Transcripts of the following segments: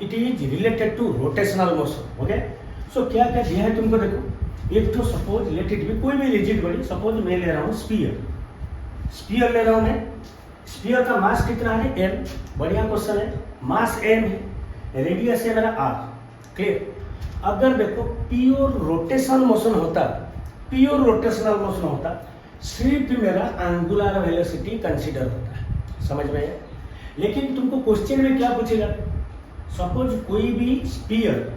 It is related to rotational motion. Okay, so क्या क्या दिया है तुमको, देखो एक तो सपोज लेट इट बी, कोई भी रिजिड बॉडी, सपोज मैं ले रहा हूँ स्पीयर, स्पीयर ले रहा हूँ मैं, स्पीयर का मास कितना है m, बढ़िया क्वेश्चन है, मास m है, रेडियस है मेरा r, क्लियर। अगर देखो प्योर रोटेशनल मोशन होता, प्योर रोटेशनल मोशन होता, सिर्फ मेरा एंगुलर वेलोसिटी कंसीडर होता है, समझ में आया। लेकिन तुमको क्वेश्चन में क्या पूछेगा, सपोज कोई भी स्पीयर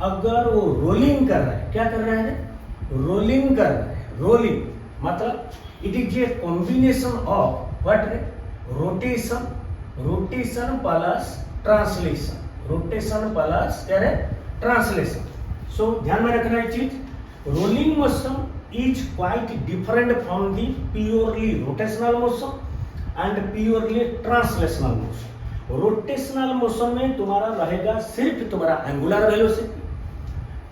अगर वो रोलिंग कर रहा है, क्या कर रहा है, रोलिंग कर रहा है, रोलिंग मतलब it is a combination of what रे, rotation, rotation plus translation, rotation plus क्या है, ट्रांसलेशन। सो ध्यान में रखना एक चीज, rolling motion is quite different from the purely rotational motion and purely translational motion. Rotational motion में तुम्हारा रहेगा सिर्फ तुम्हारा एंगुलर वेलोसिटी,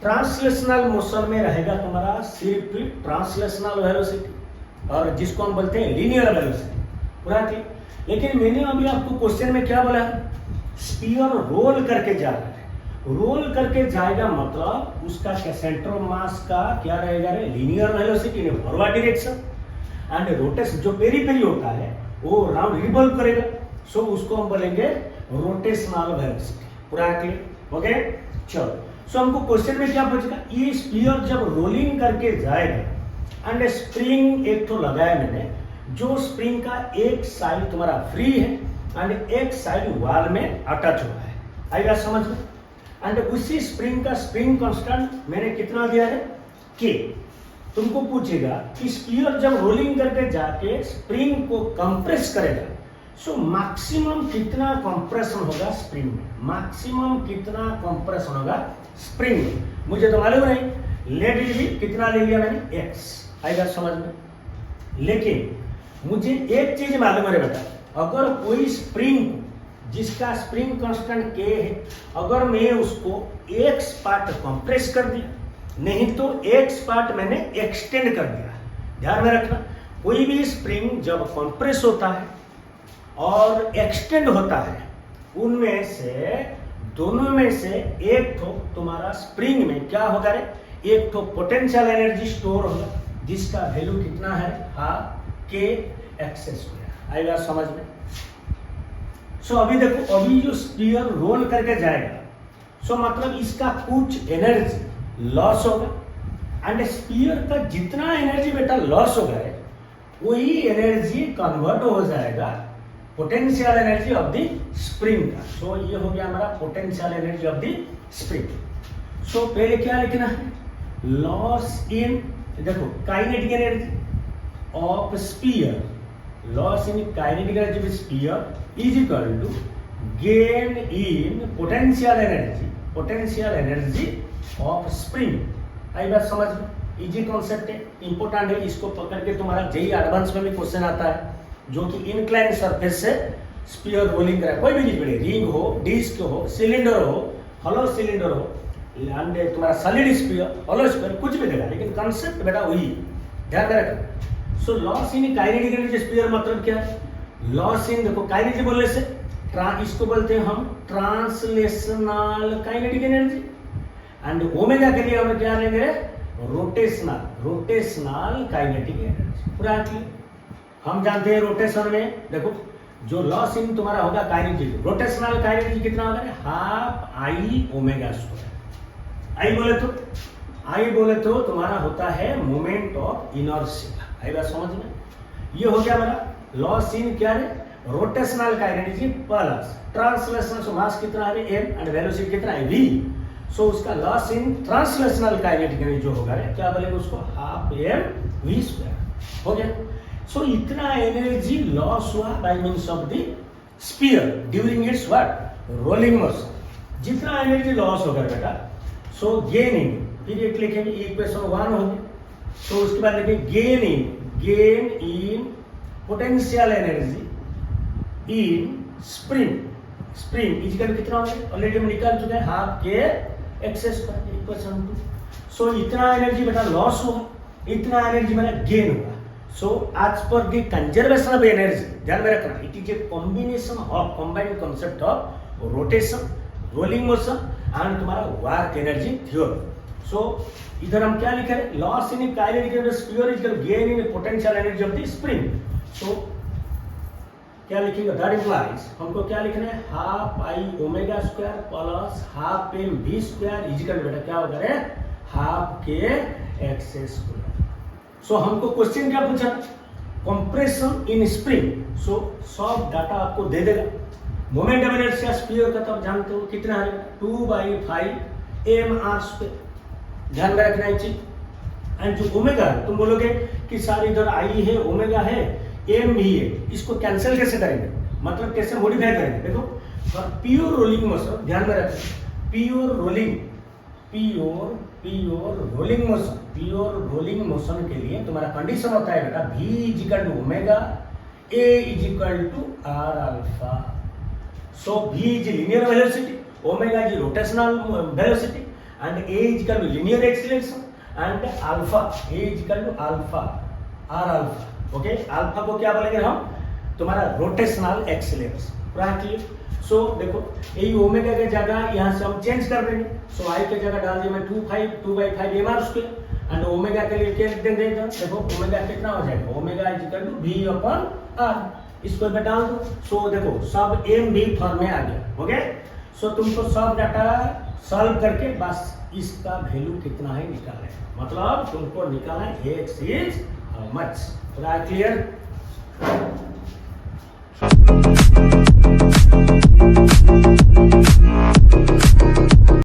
ट्रांसलेशनल मोशन में रहेगा तुम्हारा सिर्फ ट्रांसलेशनल वेलोसिटी, और जिसको हम बोलते हैं लीनियर वेलोसिटी, पूरा ठीक। लेकिन मैंने अभी आपको क्वेश्चन में क्या बोला है, स्पीयर रोल करके जा रहा है, रोल करके जाएगा मतलब उसका क्या सेंटर ऑफ मास का क्या रहेगा रे, linear velocity in forward direction, and rotation जो पेरीफेरी होता है वो राउंड रिवॉल्व करेगा, सो उसको हम बोलेंगे रोटेशनल वेलोसिटी, पूरा क्लियर। ओके चलो, सो हमको क्वेश्चन में क्या पूछेगा, ये स्पीयर जब रोलिंग करके जाएगा एंड स्प्रिंग एक तो लगाया मैंने, जो स्प्रिंग का एक साइड तुम्हारा फ्री है एंड एक साइड वॉल में अटैच हुआ है, आएगा समझ में। एंड उसी स्प्रिंग का स्प्रिंग कांस्टेंट मैंने कितना दिया है, के। तुमको पूछेगा कि स्पीयर जब रोलिंग करके जाके स्प्रिंग को कंप्रेस करेगा, सो मैक्सिमम कितना कंप्रेशन होगा स्प्रिंग में, मैक्सिमम कितना कंप्रेशन होगा स्प्रिंग में, मुझे तो मालूम नहीं, लेट इट बी कितना ले लिया मैंने, x, आएगा समझ में। लेकिन मुझे एक चीज मालूम है बेटा, अगर कोई स्प्रिंग जिसका स्प्रिंग कांस्टेंट k है, अगर मैं उसको x पार्ट कंप्रेस कर दिया, नहीं तो x पार्ट मैंने एक्सटेंड कर दिया, ध्यान में रखना, कोई भी स्प्रिंग जब कंप्रेस होता है और एक्सटेंड होता है, उनमें से दोनों में से एक तो तुम्हारा स्प्रिंग में क्या होगा रे, एक तो पोटेंशियल एनर्जी स्टोर होगा जिसका वैल्यू कितना है, हाफ के एक्स स्क्वायर, आएगा समझ में। सो अभी देखो, अभी जो स्पीयर रोल करके जाएगा, सो मतलब इसका कुछ एनर्जी लॉस होगा, एंड स्पीयर का जितना एनर्जी बेटा लॉस होगा है, वही एनर्जी कन्वर्ट हो जाएगा potential energy of the spring का। सो ये हो गया हमारा potential energy of the spring. So पहले क्या लिखना है, लॉस इन, देखो kinetic energy of sphere, loss in kinetic energy of sphere is equal to gain in potential energy, potential energy of spring. आई बात समझ में, इजी कॉन्सेप्ट है, इंपॉर्टेंट है, इसको पकड़ के तुम्हारा जेई एडवांस में भी क्वेश्चन आता है, जो कि इनक्लाइन सरफेस से स्पीयर रोलिंग करा, कोई भी लिक्विड, रिंग हो, डिस्क हो, सिलेंडर हो, हॉलो सिलेंडर हो, तुम्हारा सॉलिड स्पीयर, हॉलो स्पीयर, कुछ भी देगा, लेकिन कॉन्सेप्ट बेटा वही, ध्यान रखना। So loss in kinetic energy sphere मतलब क्या है, लॉस इन, देखो काइनेटिक बोलने से इसको बोलते हैं हम translational kinetic energy, and omega के लिए हम क्या लेंगे, रोटेशनल, रोटेशनल काइनेटिक एनर्जी, पूरा क्लियर। हम जानते हैं रोटेशन में देखो जो लॉस इन तुम्हारा होगा काइनेटिक, रोटेशनल काइनेटिक कितना होगा, हाफ आई ओमेगा स्क्वायर। आई बोले तो तुम्हारा होता है मोमेंट ऑफ इनर्शिया, आएगा समझ में। ये हो गया हमारा लॉस इन क्या है, रोटेशनल काइनेटिक प्लस ट्रांसलेशनल, सो मास कितना है m एंड वेलोसिटी कितना है v, सो उसका loss in translational kinetic energy जो होगा क्या बोलेंगे उसको, हाफ m v स्क्वायर, हो गया। सो इतना एनर्जी लॉस हुआ by means of the sphere during its what, rolling motion. जितना एनर्जी लॉस होगा बेटा, सो गेन इन, फिर एक लिखेंगे इक्वेशन 1 होगी, तो उसके बाद लिखेंगे gain in potential energy in spring, spring is equal कितना होगा, ऑलरेडी हम निकाल चुके हैं, हाफ के एक्स स्क्वायर, इक्वेशन 2। सो इतना एनर्जी बेटा लॉस हुआ, इतना एनर्जी मेरा गेन हुआ। So as per the conservation of energy, ध्यान में रखना, it is a combination of combined concept of rotation, rolling motion and तुम्हारा वर्क एनर्जी थ्योरम। सो इधर हम क्या लिखे हैं, loss in kinetic energy sphere is gain in potential energy of the spring. So क्या लिखेंगे, दैट इंप्लाइज हमको क्या लिखना है, half I omega square plus half M V square equal बेटा क्या होगा रे, हाफ के एक्स स्क्वायर। सो हमको क्वेश्चन क्या पूछा, कंप्रेशन इन स्प्रिंग। सो सब डाटा आपको दे देगा। मोमेंट ऑफ इनर्शिया स्फीयर का तो आप जानते हो कितना है, 2/5 mr²। ध्यान में रखना है चीज। एंड जो ओमेगा तुम बोलोगे कि सारी इधर आई है, ओमेगा है, एम भी है, इसको कैंसिल कैसे करेंगे, मतलब कैसे मॉडिफाई करेंगे। देखो फॉर प्योर रोलिंग मोशन, ध्यान में रखें, प्योर रोलिंग मोशन के लिए तुम्हारा कंडीशन होता है बेटा v is equal to omega, a is equal to r alpha. So v is linear velocity, omega is rotational velocity and a is equal to linear acceleration and alpha a is equal to alpha r alpha. Okay, alpha को क्या बोलेंगे हम, तुम्हारा rotational acceleration. Clear. सो देखो यही omega के जगह यहाँ से हम चेंज कर देंगे। सो आई के जगह डाल दिया मैं 2/5 mr² एंड ओमेगा के लिए क्या लिख देंगे, देखो ओमेगा कितना हो जाएगा, ओमेगा इक्वल टू v/r, इसको मैं डाल दो। सो देखो सब एम भी फॉर्म में आ गया। ओके, सो तुमको सब डाटा सॉल्व करके बस इसका वैल्यू कितना है निकालना है, मतलब तुमको निकालना है x is how much. Clear.